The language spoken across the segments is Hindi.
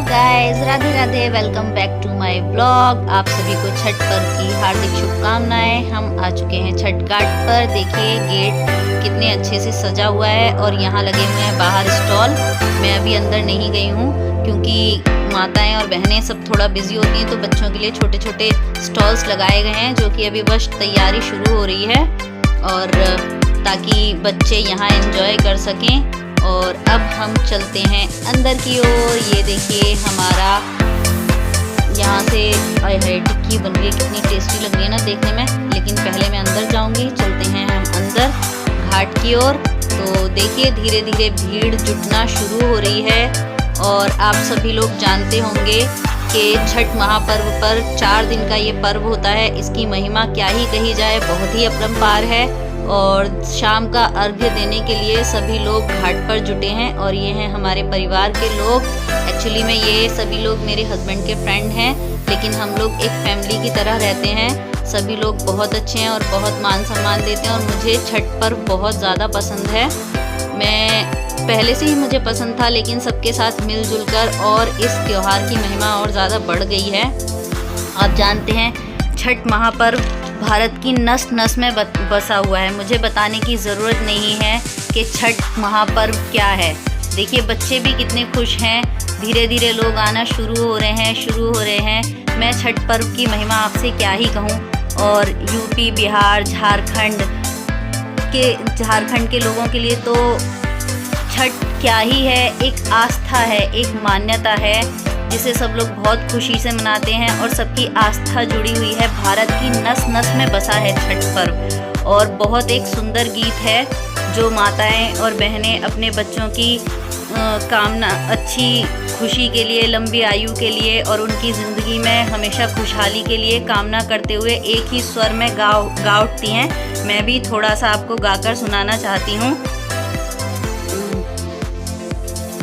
Guys, Radhe Radhe. Welcome back to my blog. आप सभी को छठ पर्व की हार्दिक शुभकामनाएं। हम आ चुके हैं छठ घाट पर। देखिए गेट कितने अच्छे से सजा हुआ है और यहाँ लगे हुए हैं बाहर स्टॉल। मैं अभी अंदर नहीं गई हूँ क्योंकि माताएं और बहनें सब थोड़ा बिजी होती हैं, तो बच्चों के लिए छोटे छोटे स्टॉल्स लगाए गए हैं जो कि अभी बस तैयारी शुरू हो रही है और ताकि बच्चे यहाँ एंजॉय कर सकें। और अब हम चलते हैं अंदर की ओर। ये देखिए हमारा यहाँ से टिक्की बन रही है, कितनी टेस्टी लग रही है ना देखने में। लेकिन पहले मैं अंदर जाऊँगी। चलते हैं हम अंदर घाट की ओर। तो देखिए धीरे धीरे भीड़ जुटना शुरू हो रही है और आप सभी लोग जानते होंगे कि छठ महापर्व पर 4 दिन का ये पर्व होता है। इसकी महिमा क्या ही कही जाए, बहुत ही अपरंपार है। और शाम का अर्घ्य देने के लिए सभी लोग घाट पर जुटे हैं और ये हैं हमारे परिवार के लोग। एक्चुअली में ये सभी लोग मेरे हस्बैंड के फ्रेंड हैं, लेकिन हम लोग एक फैमिली की तरह रहते हैं। सभी लोग बहुत अच्छे हैं और बहुत मान सम्मान देते हैं और मुझे छठ पर्व बहुत ज़्यादा पसंद है। मैं पहले से ही मुझे पसंद था, लेकिन सबके साथ मिलजुल कर और इस त्यौहार की महिमा और ज़्यादा बढ़ गई है। आप जानते हैं छठ महापर्व भारत की नस नस में बसा हुआ है। मुझे बताने की ज़रूरत नहीं है कि छठ महापर्व क्या है। देखिए बच्चे भी कितने खुश हैं। धीरे धीरे लोग आना शुरू हो रहे हैं। मैं छठ पर्व की महिमा आपसे क्या ही कहूँ। और यूपी, बिहार, झारखंड के लोगों के लिए तो छठ क्या ही है, एक आस्था है, एक मान्यता है जिसे सब लोग बहुत खुशी से मनाते हैं और सबकी आस्था जुड़ी हुई है। भारत की नस नस में बसा है छठ पर्व। और बहुत एक सुंदर गीत है जो माताएं और बहनें अपने बच्चों की कामना, अच्छी खुशी के लिए, लंबी आयु के लिए और उनकी ज़िंदगी में हमेशा खुशहाली के लिए कामना करते हुए एक ही स्वर में गा उठती हैं। मैं भी थोड़ा सा आपको गाकर सुनाना चाहती हूँ।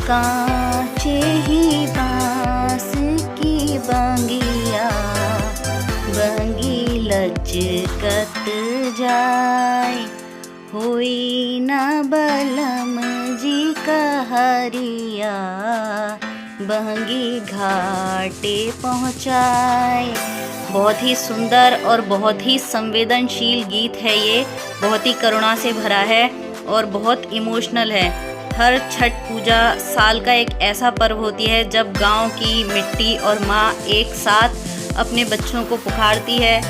कांचे ही बांस की बंगिया, बंगी लचकत जाए, होई न बलम जी कहरिया, बंगी घाटे पहुँचाए। बहुत ही सुंदर और बहुत ही संवेदनशील गीत है ये। बहुत ही करुणा से भरा है और बहुत इमोशनल है। हर छठ पूजा साल का एक ऐसा पर्व होती है जब गांव की मिट्टी और माँ एक साथ अपने बच्चों को पुकारती है।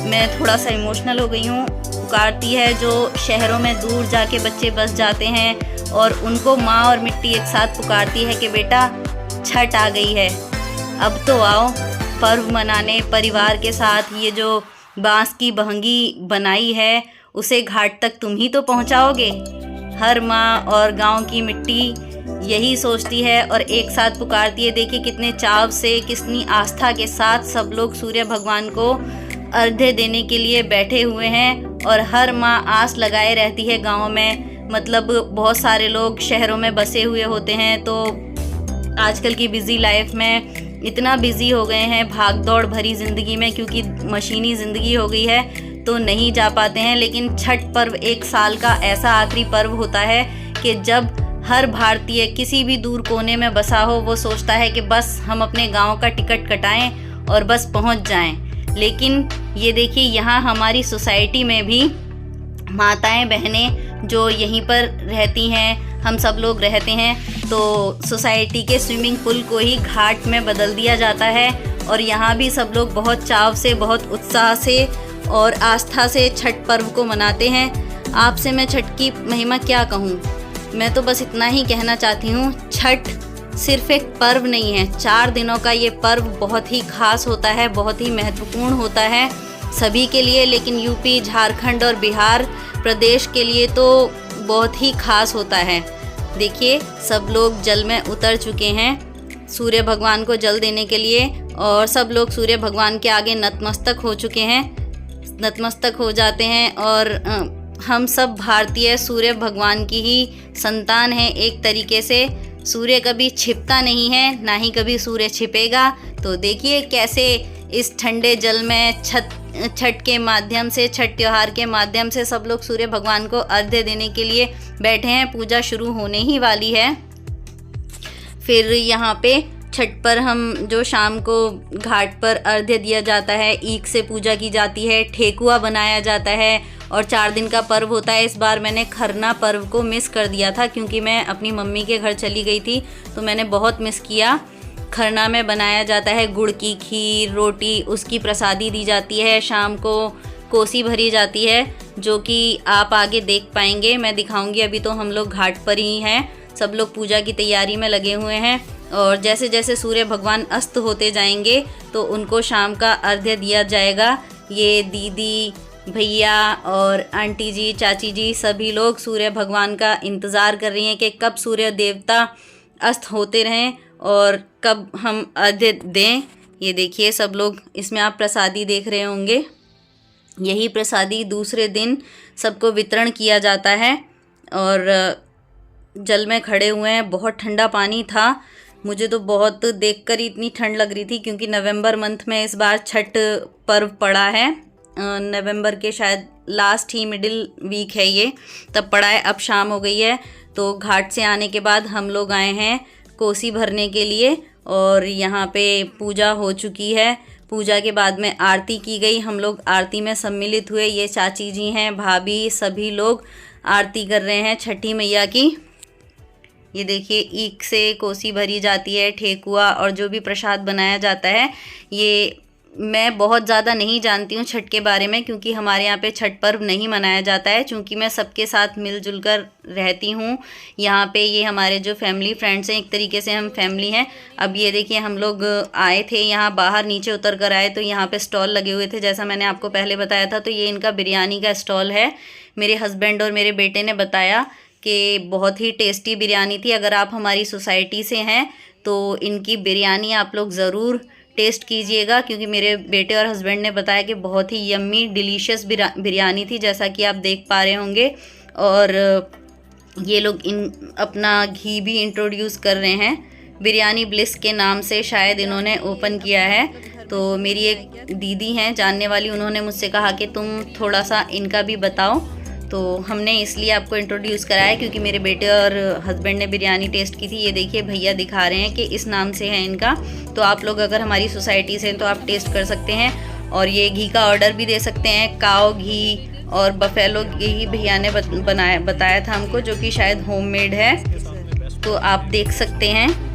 मैं थोड़ा सा इमोशनल हो गई हूँ। पुकारती है जो शहरों में दूर जाके बच्चे बस जाते हैं और उनको माँ और मिट्टी एक साथ पुकारती है कि बेटा छठ आ गई है, अब तो आओ पर्व मनाने परिवार के साथ। ये जो बांस की बहंगी बनाई है उसे घाट तक तुम ही तो पहुँचाओगे। हर माँ और गांव की मिट्टी यही सोचती है और एक साथ पुकारती है। देखिए कितने चाव से, कितनी आस्था के साथ सब लोग सूर्य भगवान को अर्घ्य देने के लिए बैठे हुए हैं। और हर माँ आस लगाए रहती है गांव में। मतलब बहुत सारे लोग शहरों में बसे हुए होते हैं, तो आजकल की बिज़ी लाइफ में इतना बिज़ी हो गए हैं, भाग दौड़ भरी ज़िंदगी में, क्योंकि मशीनी ज़िंदगी हो गई है तो नहीं जा पाते हैं। लेकिन छठ पर्व एक साल का ऐसा आखिरी पर्व होता है कि जब हर भारतीय किसी भी दूर कोने में बसा हो, वो सोचता है कि बस हम अपने गांव का टिकट कटाएं और बस पहुंच जाएं। लेकिन ये देखिए यहाँ हमारी सोसाइटी में भी माताएं बहनें जो यहीं पर रहती हैं, हम सब लोग रहते हैं, तो सोसाइटी के स्विमिंग पूल को ही घाट में बदल दिया जाता है। और यहाँ भी सब लोग बहुत चाव से, बहुत उत्साह से और आस्था से छठ पर्व को मनाते हैं। आपसे मैं छठ की महिमा क्या कहूँ। मैं तो बस इतना ही कहना चाहती हूँ, छठ सिर्फ एक पर्व नहीं है, 4 दिनों का ये पर्व बहुत ही खास होता है, बहुत ही महत्वपूर्ण होता है सभी के लिए। लेकिन यूपी, झारखंड और बिहार प्रदेश के लिए तो बहुत ही खास होता है। देखिए सब लोग जल में उतर चुके हैं सूर्य भगवान को जल देने के लिए और सब लोग सूर्य भगवान के आगे नतमस्तक हो चुके हैं, नतमस्तक हो जाते हैं। और हम सब भारतीय सूर्य भगवान की ही संतान हैं एक तरीके से। सूर्य कभी छिपता नहीं है, ना ही कभी सूर्य छिपेगा। तो देखिए कैसे इस ठंडे जल में छठ के माध्यम से, छठ त्यौहार के माध्यम से सब लोग सूर्य भगवान को अर्घ्य देने के लिए बैठे हैं। पूजा शुरू होने ही वाली है। फिर यहाँ पे छठ पर हम जो शाम को घाट पर अर्घ्य दिया जाता है, ईख से पूजा की जाती है, ठेकुआ बनाया जाता है और 4 दिन का पर्व होता है। इस बार मैंने खरना पर्व को मिस कर दिया था क्योंकि मैं अपनी मम्मी के घर चली गई थी, तो मैंने बहुत मिस किया। खरना में बनाया जाता है गुड़ की खीर, रोटी, उसकी प्रसादी दी जाती है। शाम को कोसी भरी जाती है जो कि आप आगे देख पाएंगे, मैं दिखाऊंगी। अभी तो हम लोग घाट पर ही हैं, सब लोग पूजा की तैयारी में लगे हुए हैं और जैसे जैसे सूर्य भगवान अस्त होते जाएंगे तो उनको शाम का अर्घ्य दिया जाएगा। ये दीदी, भैया और आंटी जी, चाची जी सभी लोग सूर्य भगवान का इंतज़ार कर रही हैं कि कब सूर्य देवता अस्त होते रहें और कब हम अर्घ्य दें। ये देखिए सब लोग, इसमें आप प्रसादी देख रहे होंगे, यही प्रसादी दूसरे दिन सबको वितरण किया जाता है। और जल में खड़े हुए हैं, बहुत ठंडा पानी था, मुझे तो बहुत देखकर ही इतनी ठंड लग रही थी क्योंकि नवंबर मंथ में इस बार छठ पर्व पड़ा है। नवंबर के शायद लास्ट ही मिडिल वीक है ये, तब पड़ा है। अब शाम हो गई है तो घाट से आने के बाद हम लोग आए हैं कोसी भरने के लिए और यहाँ पे पूजा हो चुकी है। पूजा के बाद में आरती की गई, हम लोग आरती में सम्मिलित हुए। ये चाची जी हैं, भाभी, सभी लोग आरती कर रहे हैं छठी मैया की। ये देखिए ईख से कोसी भरी जाती है, ठेकुआ और जो भी प्रसाद बनाया जाता है। ये मैं बहुत ज़्यादा नहीं जानती हूँ छठ के बारे में क्योंकि हमारे यहाँ पे छठ पर्व नहीं मनाया जाता है, क्योंकि मैं सबके साथ मिलजुल कर रहती हूँ यहाँ पे। ये हमारे जो फैमिली फ्रेंड्स हैं, एक तरीके से हम फैमिली हैं। अब ये देखिए हम लोग आए थे यहाँ बाहर, नीचे उतर कर आए तो यहाँ पे स्टॉल लगे हुए थे, जैसा मैंने आपको पहले बताया था। तो ये इनका बिरयानी का स्टॉल है। मेरे हस्बैंड और मेरे बेटे ने बताया कि बहुत ही टेस्टी बिरयानी थी। अगर आप हमारी सोसाइटी से हैं तो इनकी बिरयानी आप लोग ज़रूर टेस्ट कीजिएगा, क्योंकि मेरे बेटे और हस्बैंड ने बताया कि बहुत ही यम्मी डिलीशियस बिरयानी थी, जैसा कि आप देख पा रहे होंगे। और ये लोग अपना घी भी इंट्रोड्यूस कर रहे हैं, बिरयानी ब्लिस के नाम से शायद इन्होंने ओपन किया है। तो मेरी एक दीदी हैं जानने वाली, उन्होंने मुझसे कहा कि तुम थोड़ा सा इनका भी बताओ, तो हमने इसलिए आपको इंट्रोड्यूस कराया क्योंकि मेरे बेटे और हस्बैंड ने बिरयानी टेस्ट की थी। ये देखिए भैया दिखा रहे हैं कि इस नाम से है इनका, तो आप लोग अगर हमारी सोसाइटी से हैं तो आप टेस्ट कर सकते हैं। और ये घी का ऑर्डर भी दे सकते हैं, काओ घी और बफेलो घी भैया ने बताया था हमको, जो कि शायद होममेड है, तो आप देख सकते हैं।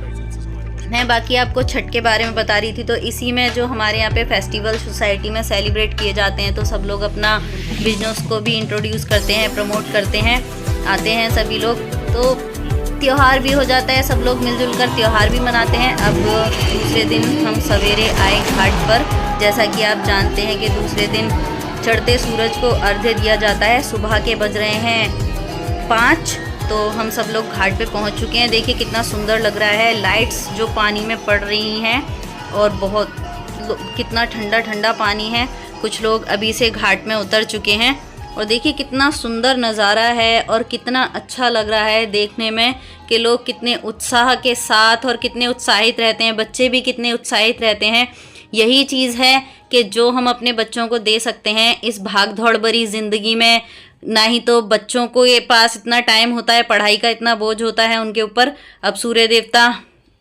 मैं बाकी आपको छठ के बारे में बता रही थी, तो इसी में जो हमारे यहाँ पे फेस्टिवल सोसाइटी में सेलिब्रेट किए जाते हैं, तो सब लोग अपना बिजनेस को भी इंट्रोड्यूस करते हैं, प्रमोट करते हैं, आते हैं सभी लोग, तो त्यौहार भी हो जाता है, सब लोग मिलजुल कर त्यौहार भी मनाते हैं। अब दूसरे दिन हम सवेरे आए घाट पर, जैसा कि आप जानते हैं कि दूसरे दिन चढ़ते सूरज को अर्घ्य दिया जाता है। सुबह के बज रहे हैं 5, तो हम सब लोग घाट पे पहुंच चुके हैं। देखिए कितना सुंदर लग रहा है, लाइट्स जो पानी में पड़ रही हैं और बहुत कितना ठंडा ठंडा पानी है। कुछ लोग अभी से घाट में उतर चुके हैं और देखिए कितना सुंदर नज़ारा है और कितना अच्छा लग रहा है देखने में कि लोग कितने उत्साह के साथ और कितने उत्साहित रहते हैं, बच्चे भी कितने उत्साहित रहते हैं। यही चीज़ है कि जो हम अपने बच्चों को दे सकते हैं इस भाग दौड़ भरी ज़िंदगी में। ना ही तो बच्चों को ये पास इतना टाइम होता है, पढ़ाई का इतना बोझ होता है उनके ऊपर। अब सूर्य देवता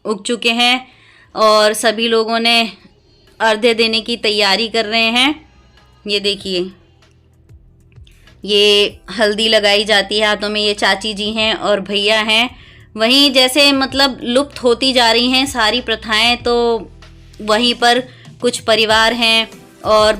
उग चुके हैं और सभी लोगों ने अर्घ्य देने की तैयारी कर रहे हैं। ये देखिए ये हल्दी लगाई जाती है हाथों में, ये चाची जी हैं और भैया हैं। वहीं जैसे मतलब लुप्त होती जा रही हैं सारी प्रथाएं, तो वहीं पर कुछ परिवार हैं और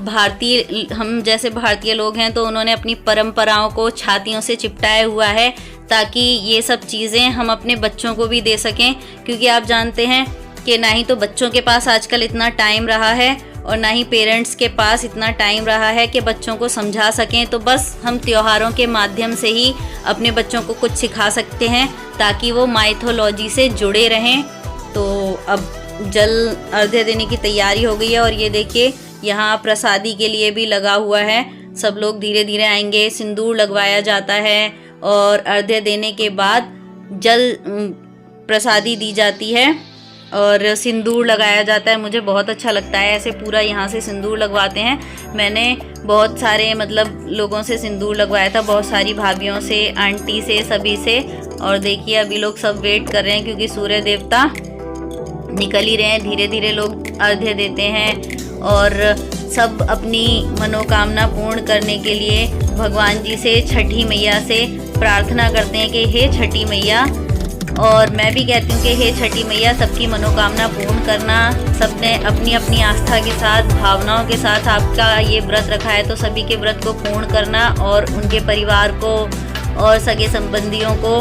हम जैसे भारतीय लोग हैं तो उन्होंने अपनी परंपराओं को छातियों से चिपटाया हुआ है ताकि ये सब चीज़ें हम अपने बच्चों को भी दे सकें। क्योंकि आप जानते हैं कि ना ही तो बच्चों के पास आजकल इतना टाइम रहा है और ना ही पेरेंट्स के पास इतना टाइम रहा है कि बच्चों को समझा सकें। तो बस हम त्योहारों के माध्यम से ही अपने बच्चों को कुछ सिखा सकते हैं ताकि वो माइथोलॉजी से जुड़े रहें। तो अब जल अर्घ्य देने की तैयारी हो गई है और ये देखिए यहाँ प्रसादी के लिए भी लगा हुआ है। सब लोग धीरे धीरे आएंगे, सिंदूर लगवाया जाता है और अर्घ्य देने के बाद जल प्रसादी दी जाती है और सिंदूर लगाया जाता है। मुझे बहुत अच्छा लगता है ऐसे पूरा यहाँ से सिंदूर लगवाते हैं। मैंने बहुत सारे मतलब लोगों से सिंदूर लगवाया था, बहुत सारी भाभियों से, आंटी से, सभी से। और देखिए अभी लोग सब वेट कर रहे हैं क्योंकि सूर्य देवता निकल ही रहे हैं। धीरे धीरे लोग अर्घ्य देते हैं और सब अपनी मनोकामना पूर्ण करने के लिए भगवान जी से, छठी मैया से प्रार्थना करते हैं कि हे छठी मैया, और मैं भी कहती हूँ कि हे छठी मैया, सबकी मनोकामना पूर्ण करना। सबने अपनी अपनी आस्था के साथ, भावनाओं के साथ आपका ये व्रत रखा है, तो सभी के व्रत को पूर्ण करना और उनके परिवार को और सगे संबंधियों को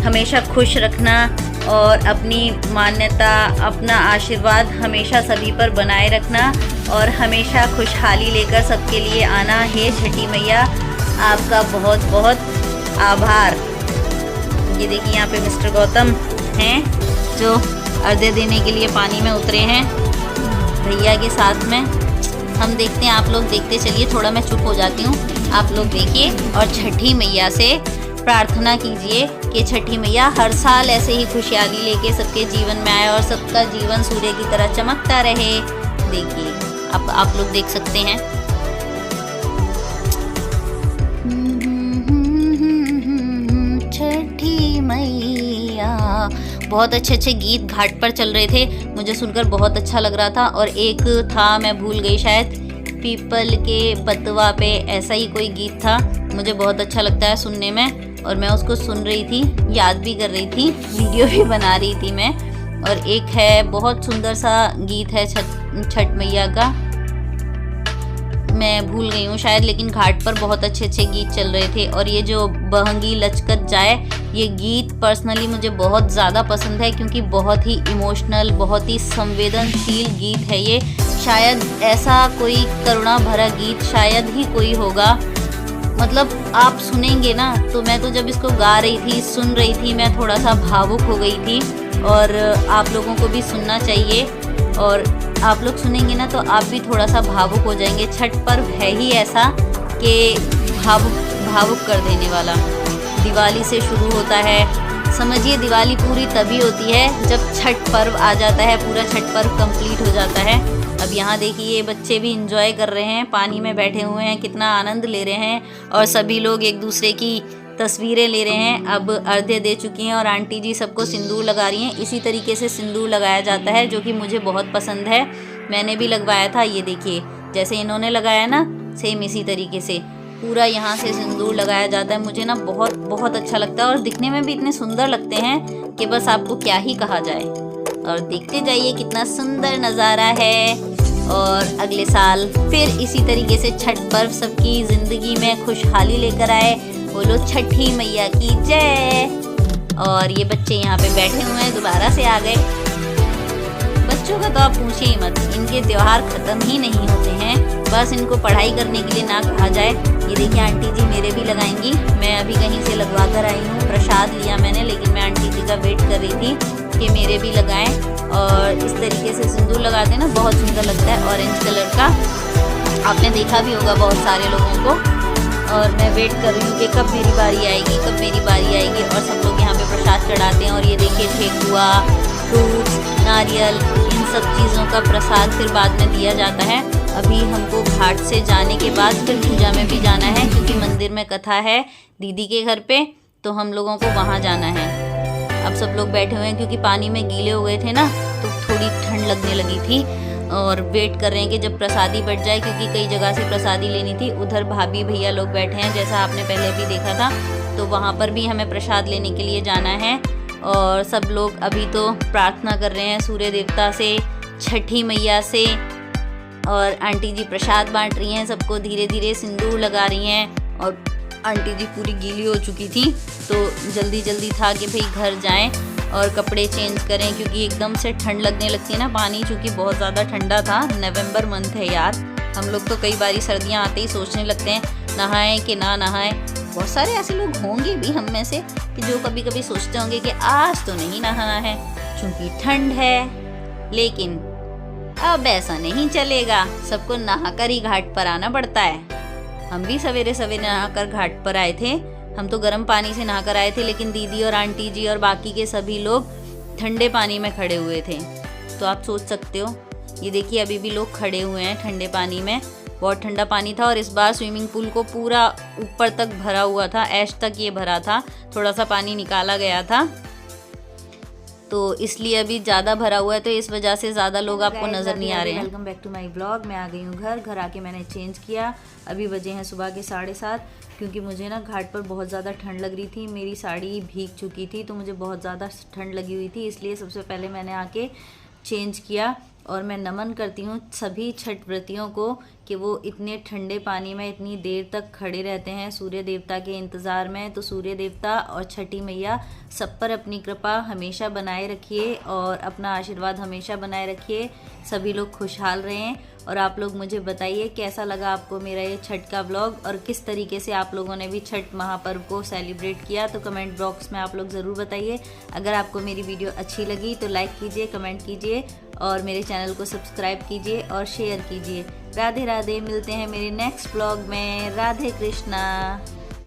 हमेशा खुश रखना और अपनी मान्यता, अपना आशीर्वाद हमेशा सभी पर बनाए रखना और हमेशा खुशहाली लेकर सबके लिए आना। हे छठी मैया, आपका बहुत बहुत आभार। ये देखिए यहाँ पे मिस्टर गौतम हैं जो अर्घ्य देने के लिए पानी में उतरे हैं भैया के साथ में। हम देखते हैं, आप लोग देखते चलिए, थोड़ा मैं चुप हो जाती हूँ, आप लोग देखिए और छठी मैया से प्रार्थना कीजिए कि छठी मैया हर साल ऐसे ही खुशहाली लेके सबके जीवन में आए और सबका जीवन सूर्य की तरह चमकता रहे। देखिए अब आप लोग देख सकते हैं। छठी मैया, बहुत अच्छे अच्छे गीत घाट पर चल रहे थे, मुझे सुनकर बहुत अच्छा लग रहा था। और एक था, मैं भूल गई शायद, पीपल के पतवा पे, ऐसा ही कोई गीत था, मुझे बहुत अच्छा लगता है सुनने में और मैं उसको सुन रही थी, याद भी कर रही थी, वीडियो भी बना रही थी मैं। और एक है, बहुत सुंदर सा गीत है छठ मैया का, मैं भूल गई हूँ शायद, लेकिन घाट पर बहुत अच्छे अच्छे गीत चल रहे थे। और ये जो बहंगी लचकत जाए, ये गीत पर्सनली मुझे बहुत ज़्यादा पसंद है क्योंकि बहुत ही इमोशनल, बहुत ही संवेदनशील गीत है ये। शायद ऐसा कोई करुणा भरा गीत शायद ही कोई होगा, मतलब आप सुनेंगे ना, तो मैं तो जब इसको गा रही थी, सुन रही थी, मैं थोड़ा सा भावुक हो गई थी। और आप लोगों को भी सुनना चाहिए और आप लोग सुनेंगे ना तो आप भी थोड़ा सा भावुक हो जाएंगे। छठ पर्व है ही ऐसा कि भावुक कर देने वाला। दिवाली से शुरू होता है, समझिए दिवाली पूरी तभी होती है जब छठ पर्व आ जाता है, पूरा छठ पर्व कंप्लीट हो जाता है। अब यहाँ देखिए ये बच्चे भी इंजॉय कर रहे हैं, पानी में बैठे हुए हैं, कितना आनंद ले रहे हैं और सभी लोग एक दूसरे की तस्वीरें ले रहे हैं। अब अर्घ्य दे चुकी हैं और आंटी जी सबको सिंदूर लगा रही हैं। इसी तरीके से सिंदूर लगाया जाता है जो कि मुझे बहुत पसंद है, मैंने भी लगवाया था। ये देखिए जैसे इन्होंने लगाया ना, सेम इसी तरीके से पूरा यहाँ से सिंदूर लगाया जाता है। मुझे ना बहुत बहुत अच्छा लगता है और दिखने में भी इतने सुंदर लगते हैं कि बस आपको क्या ही कहा जाए। और देखते जाइए कितना सुंदर नज़ारा है। और अगले साल फिर इसी तरीके से छठ पर्व सबकी ज़िंदगी में खुशहाली लेकर आए। बोलो छठी मैया की जय। और ये बच्चे यहाँ पे बैठे हुए हैं, दोबारा से आ गए। बच्चों का तो आप पूछिए ही मत, इनके त्यौहार ख़त्म ही नहीं होते हैं, बस इनको पढ़ाई करने के लिए ना कहा जाए। ये देखिए आंटी जी मेरे भी लगाएंगी, मैं अभी कहीं से लगवा कर आई हूँ, प्रसाद लिया मैंने, लेकिन मैं आंटी जी का वेट कर रही थी कि मेरे भी लगाएं। और इस तरीके से सिंदूर लगाते हैं ना, बहुत सुंदर लगता है, ऑरेंज कलर का, आपने देखा भी होगा बहुत सारे लोगों को। और मैं वेट कर रही हूँ कि कब मेरी बारी आएगी, कब मेरी बारी आएगी। और सब लोग यहाँ पे प्रसाद चढ़ाते हैं। और ये देखिए ठेकुआ, फ्रूट्स, नारियल, इन सब चीज़ों का प्रसाद फिर बाद में दिया जाता है। अभी हमको घाट से जाने के बाद फिर पूजा में भी जाना है क्योंकि मंदिर में कथा है दीदी के घर पे, तो हम लोगों को वहाँ जाना है। अब सब लोग बैठे हुए हैं क्योंकि पानी में गीले हो गए थे ना, तो थोड़ी ठंड लगने लगी थी और वेट कर रहे हैं कि जब प्रसादी बढ़ जाए, क्योंकि कई जगह से प्रसादी लेनी थी। उधर भाभी भैया लोग बैठे हैं, जैसा आपने पहले भी देखा था, तो वहाँ पर भी हमें प्रसाद लेने के लिए जाना है। और सब लोग अभी तो प्रार्थना कर रहे हैं सूर्य देवता से, छठी मैया से। और आंटी जी प्रसाद बांट रही हैं, सबको धीरे धीरे सिंदूर लगा रही हैं। और आंटी जी पूरी गीली हो चुकी थी, तो जल्दी जल्दी था कि भाई घर जाएं और कपड़े चेंज करें क्योंकि एकदम से ठंड लगने लगती है ना। पानी चूँकि बहुत ज़्यादा ठंडा था, नवंबर मंथ है यार, हम लोग तो कई बारी सर्दियाँ आते ही सोचने लगते हैं नहाएं कि ना नहाएं। बहुत सारे ऐसे लोग होंगे भी हम में से कि जो कभी कभी सोचते होंगे कि आज तो नहीं नहाना है क्योंकि ठंड है। लेकिन अब ऐसा नहीं चलेगा, सबको नहाकर ही घाट पर आना पड़ता है। हम भी सवेरे सवेरे नहाकर घाट पर आए थे, हम तो गर्म पानी से नहाकर आए थे, लेकिन दीदी और आंटी जी और बाकी के सभी लोग ठंडे पानी में खड़े हुए थे। तो आप सोच सकते हो, ये देखिए अभी भी लोग खड़े हुए हैं ठंडे पानी में। बहुत ठंडा पानी था और इस बार स्विमिंग पूल को पूरा ऊपर तक भरा हुआ था, ऐश तक ये भरा था, थोड़ा सा पानी निकाला गया था। तो इसलिए अभी ज़्यादा भरा हुआ है, तो इस वजह से ज़्यादा लोग आपको नज़र नहीं आ रहे हैं। Welcome back to my blog. मैं आ गई हूँ घर आके मैंने चेंज किया। अभी बजे हैं सुबह के 7:30, क्योंकि मुझे ना घाट पर बहुत ज़्यादा ठंड लग रही थी। मेरी साड़ी भीग चुकी थी तो मुझे बहुत ज़्यादा ठंड लगी हुई थी, इसलिए सबसे पहले मैंने आके चेंज किया। और मैं नमन करती हूँ सभी छठ व्रतियों को कि वो इतने ठंडे पानी में इतनी देर तक खड़े रहते हैं सूर्य देवता के इंतज़ार में। तो सूर्य देवता और छठी मैया सब पर अपनी कृपा हमेशा बनाए रखिए और अपना आशीर्वाद हमेशा बनाए रखिए। सभी लोग खुशहाल रहें। और आप लोग मुझे बताइए कैसा लगा आपको मेरा ये छठ का व्लॉग, और किस तरीके से आप लोगों ने भी छठ महापर्व को सेलिब्रेट किया, तो कमेंट बॉक्स में आप लोग ज़रूर बताइए। अगर आपको मेरी वीडियो अच्छी लगी तो लाइक कीजिए, कमेंट कीजिए और मेरे चैनल को सब्सक्राइब कीजिए और शेयर कीजिए। राधे राधे, मिलते हैं मेरे नेक्स्ट व्लॉग में। राधे कृष्णा।